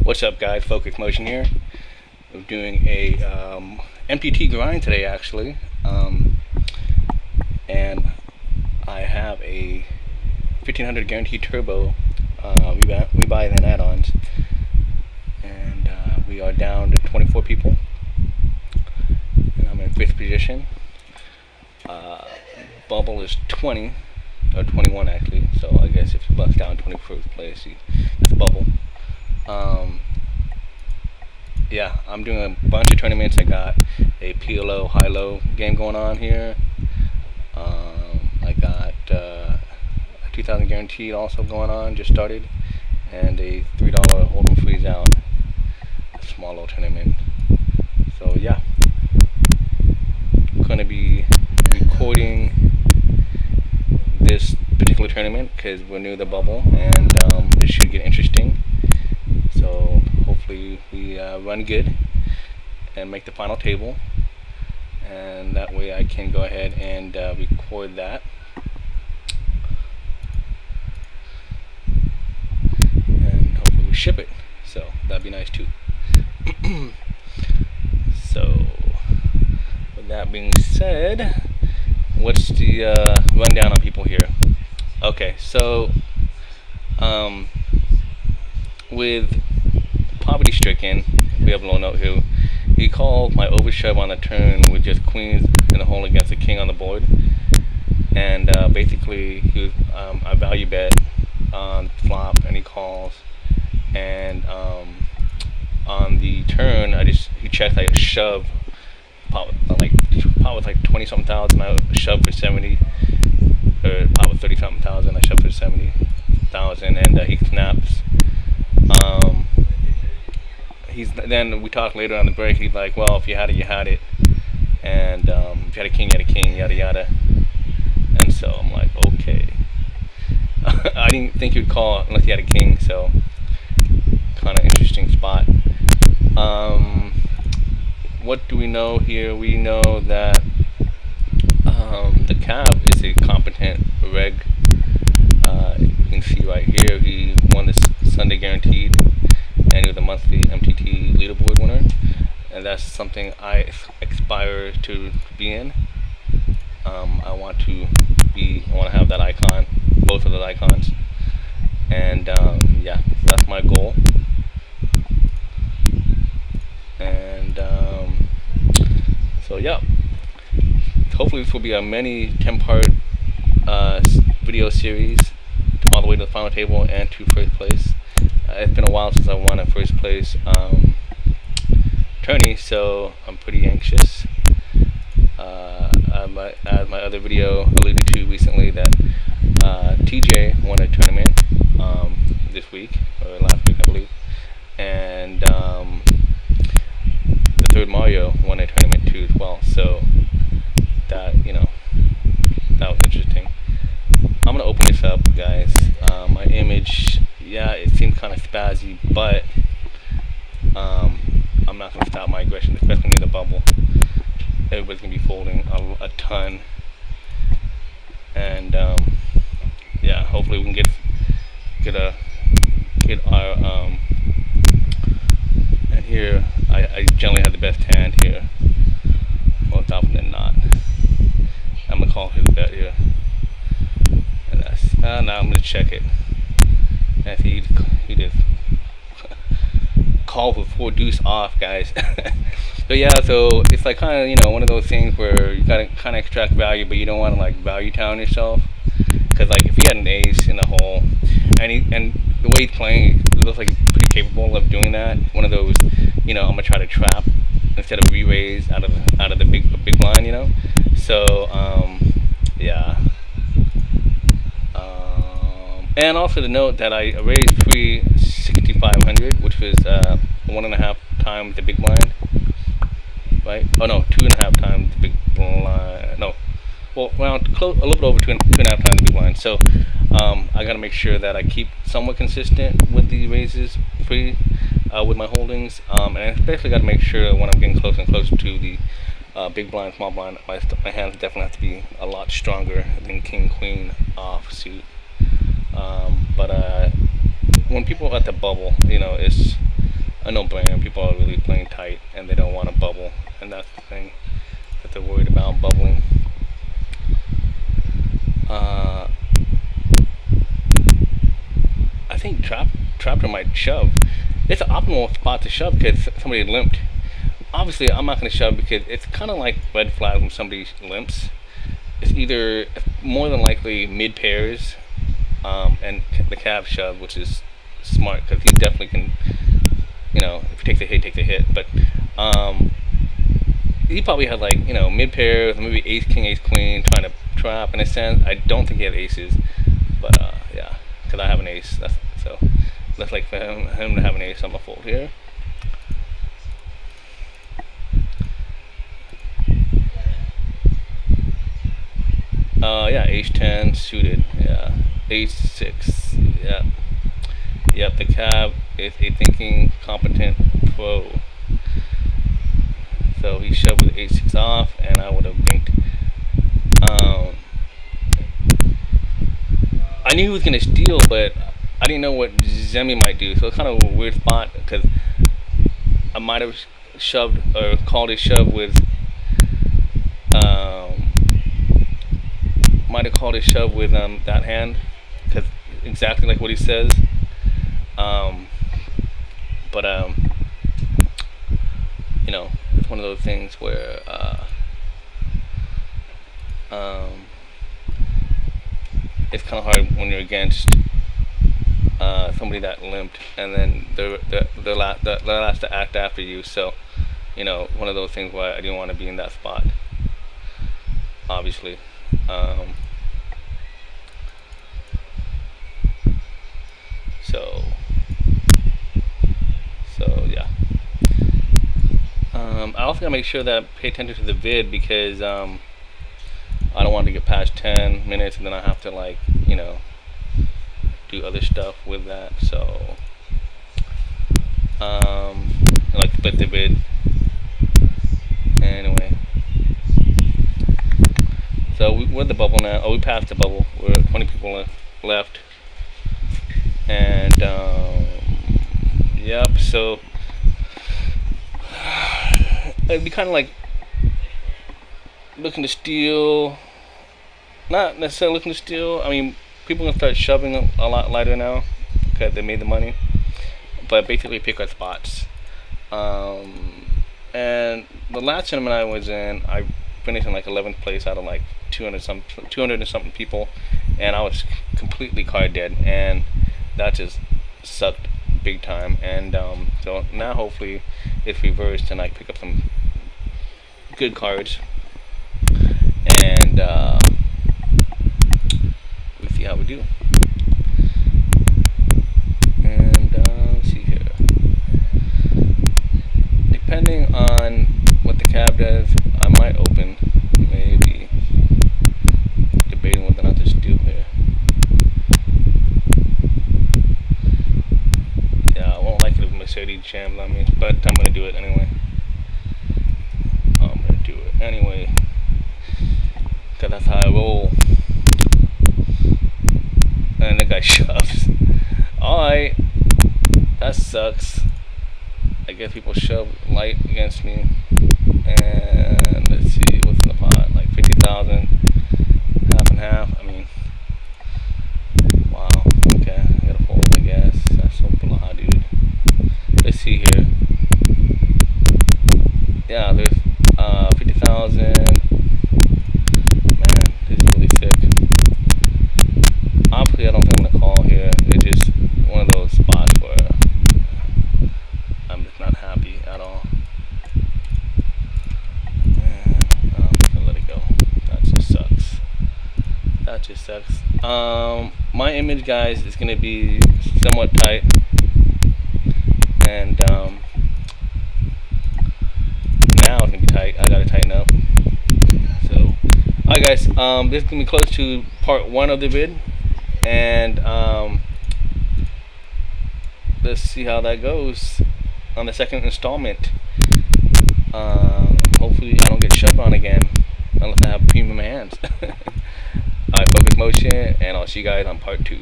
What's up, guys? Focus Motion here. We're doing a MTT grind today, actually, and I have a 1500 guaranteed turbo. We buy then add-ons, and we are down to 24 people, and I'm in 5th position. Bubble is 20 or 21 actually, so I guess if you bust down 21st place, it's bubble. Yeah, I'm doing a bunch of tournaments. I got a PLO high-low game going on here. I got a 2,000 guaranteed also going on, just started, and a $3 hold'em freeze out, a small little tournament. So yeah, I'm gonna be recording this particular tournament because we're near the bubble, and it should get interesting. So hopefully we run good and make the final table, and that way I can go ahead and record that, and hopefully we ship it, so that'd be nice too. So with that being said, what's the rundown on people here? Okay, so with poverty stricken, we have a little note here. He called my overshove on the turn with just queens in the hole against the king on the board, and basically he was I value bet on flop, and he calls, and on the turn he checked like a shove, pot was like 20 something thousand. I shoved for 70, or pot was 30 something thousand. I shoved for 70,000, and he snaps. Then we talked later on the break. He's like, well, if you had it, you had it, and if you had a king, you had a king, yada yada. And so I'm like, okay. I didn't think he would call unless he had a king, so kind of interesting spot. What do we know here? We know that the cab is a competent reg. You can see right here he won this Sunday guaranteed, and he was a monthly MTT leaderboard winner, and that's something I aspire to be in. I want to have that icon, both of those icons, and yeah, so that's my goal. And so yeah, hopefully this will be a mini 10-part video series all the way to the final table and to first place. It's been a while since I won a first place tourney, so I'm pretty anxious. As my other video alluded to recently, that TJ won a tournament this week, or last week I believe, and the third Mario won a tournament too as well, so that, that was interesting. I'm gonna open this up, guys. My image, yeah, it seems kind of spazzy, but I'm not gonna stop my aggression, especially near the bubble. Everybody's gonna be folding a ton, and yeah, hopefully we can get our and here I generally have the best hand here, more often than not. I'm gonna call his bet here, and that's now I'm gonna check it, and he did call with 4 deuce off, guys. So yeah, so it's like kind of one of those things where you gotta kind of extract value, but you don't want to like value town yourself, because like if he had an ace in the hole, and the way he's playing, it looks like he's pretty capable of doing that. One of those, I'm gonna try to trap instead of re-raise out of the big blind, So yeah. And also to note that I raised free 6,500, which was 1.5 times the big blind, right? Oh no, 2.5 times the big blind. No, well, a little bit over 2.5 times the big blind. So I got to make sure that I keep somewhat consistent with the raises free with my holdings, and I especially got to make sure when I'm getting closer and closer to the big blind, small blind, my hands definitely have to be a lot stronger than king, queen offsuit. But when people at the bubble, it's a no-brainer. People are really playing tight and they don't want to bubble, and that's the thing that they're worried about, bubbling. Uh, I think Traptor might shove. It's an optimal spot to shove because somebody limped. Obviously, I'm not going to shove because it's kind of like red flag when somebody limps. It's either more than likely mid pairs, and the calf shove, which is smart because he definitely can. You know, if he takes a hit, takes a hit. But he probably had like mid pairs, maybe ace king, ace queen, trying to trap. In a sense, I don't think he had aces, but yeah, because I have an ace. So looks like for him to have an ace, I'm gonna fold here. Yeah, ace 10 suited. Yeah, ace 6. Yeah, yep. The cab is a thinking, competent pro. So he shoved with ace 6 off, and I would have blinked. I knew he was gonna steal, but I didn't know what Zemi might do. So it's kind of a weird spot because I might have shoved or called a shove with. Might have called a shove with that hand because exactly like what he says. But it's one of those things where it's kind of hard when you're against somebody that limped, and then they're last to act after you. So, one of those things where I didn't want to be in that spot. Obviously, so yeah. I also gotta make sure that I pay attention to the vid because I don't want to get past 10 minutes and then I have to do other stuff with that. So like split the vid. Anyway, so we're at the bubble now. Oh, we passed the bubble. We're at 20 people left, and yep. So it'd be kind of like looking to steal. Not necessarily looking to steal. I mean, people are gonna start shoving a lot lighter now because they made the money. But basically, pick our spots. And the last tournament I was in, I finished in like 11th place out of like 200 and something people, and I was completely card dead, and that just sucked big time. And so now hopefully it's reversed and I pick up some good cards, and we see how we do. And let's see here. Depending on what the cab does, I might open. Maybe debating whether or not to steal here. Yeah, I won't like it if Mercedes jams on me, but I'm gonna do it anyway. Cause that's how I roll. And the guy shoves. Alright, that sucks. I guess people shove light against me. And let's see, what's in the pot? Like 50,000, half and half. I mean, wow. Okay, I gotta fold, I guess. That's so blah, dude. Let's see here. Yeah, there's 50,000. Man, this is really sick. Obviously, I don't think I'm gonna call here. It's just one of those spots where I'm just not happy at all. Man, I'm just gonna let it go. That just sucks. That just sucks. My image, guys, is gonna be somewhat tight, and now it's gonna be tight. I gotta tighten up. So, alright, guys. This is gonna be close to part 1 of the vid, and let's see how that goes on the second installment. Hopefully I don't get shoved on again unless I have premium hands. Alright, focus motion, and I'll see you guys on part 2.